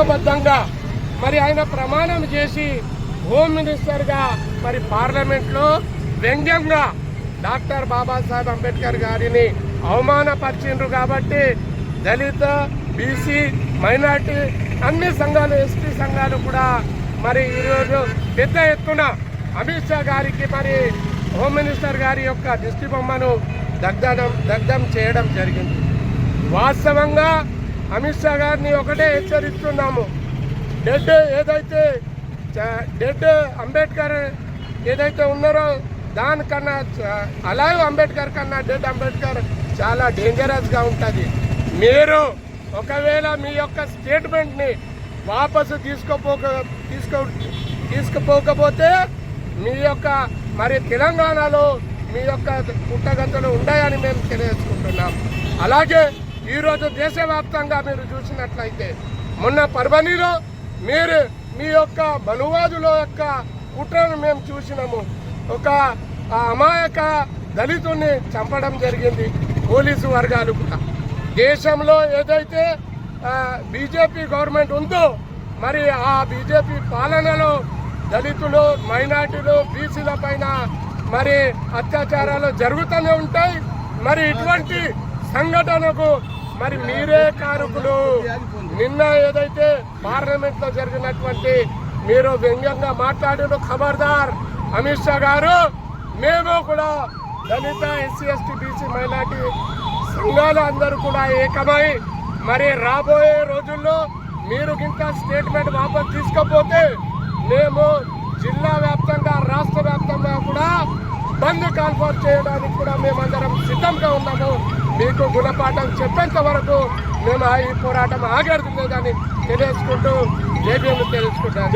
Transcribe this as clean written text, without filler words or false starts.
ప్రతిజ్ఞాబద్ధంగా మరి ఆయన ప్రమాణం చేసి హోమ్ మినిస్టర్గా మరి పార్లమెంట్లో వ్యంగ్యంగా డాక్టర్ బాబాసాహెబ్ అంబేద్కర్ గారిని అవమానపరిచిండ్రు కాబట్టి దళిత, బీసీ, మైనార్టీ అన్ని సంఘాలు, ఎస్టీ సంఘాలు కూడా మరి ఈరోజు పెద్ద ఎత్తున అమిత్ షా గారికి మరి హోమ్ మినిస్టర్ గారి యొక్క దిష్టి బొమ్మను దగ్ధం చేయడం జరిగింది. వాస్తవంగా అమిత్ షా గారిని ఒకటే హెచ్చరిస్తున్నాము, డెడ్ అంబేద్కర్ ఏదైతే ఉన్నారో దానికన్నా అలాగే అంబేద్కర్ కన్నా డెడ్ అంబేద్కర్ చాలా డేంజరస్గా ఉంటుంది. మీరు ఒకవేళ మీ యొక్క స్టేట్మెంట్ని వాపసు తీసుకుపోకపోతే మీ యొక్క మరి తెలంగాణలో మీ యొక్క పుట్టగంతులు ఉన్నాయని మేము తెలియజేసుకుంటున్నాం. అలాగే ఈరోజు దేశవ్యాప్తంగా మీరు చూసినట్లయితే మొన్న పర్వణిలో మీరు మీ యొక్క మనువాదుల యొక్క కుట్రను మేము చూసినాము. ఒక అమాయక దళితుడిని చంపడం జరిగింది పోలీసు వర్గాలు కూడా. దేశంలో ఏదైతే బీజేపీ గవర్నమెంట్ ఉందో మరి ఆ బీజేపీ పాలనలో దళితులు, మైనార్టీలు, బీసీల పైన మరి అత్యాచారాలు జరుగుతూనే ఉంటాయి. మరి ఇటువంటి సంఘటనకు మరి మీరే కారకులు. నిన్న ఏదైతే పార్లమెంట్ లో జరిగినటువంటి మీరు వ్యంగ్యంగా మాట్లాడిన ఖబర్దార్ అమిత్ షా గారు, మేము కూడా దళిత, ఎస్సీ, ఎస్టీ, బీసీ, మైనార్టీ సంఘాలు అందరూ కూడా ఏకమై మరి రాబోయే రోజుల్లో మీరు ఇంత స్టేట్మెంట్ వాపసు తీసుకోపోతే మేము జిల్లా వ్యాప్తంగా, రాష్ట్ర వ్యాప్తంగా కూడా బంద్ కాల్ఫర్ చేయడానికి కూడా మేమందరం సిద్ధంగా ఉన్నాము. మీకు గుణపాఠం చెప్పేంత వరకు మేము ఈ పోరాటం ఆగేది లేదని తెలియజేసుకుంటూ జేబీఎం తెలుసుకుంటాం.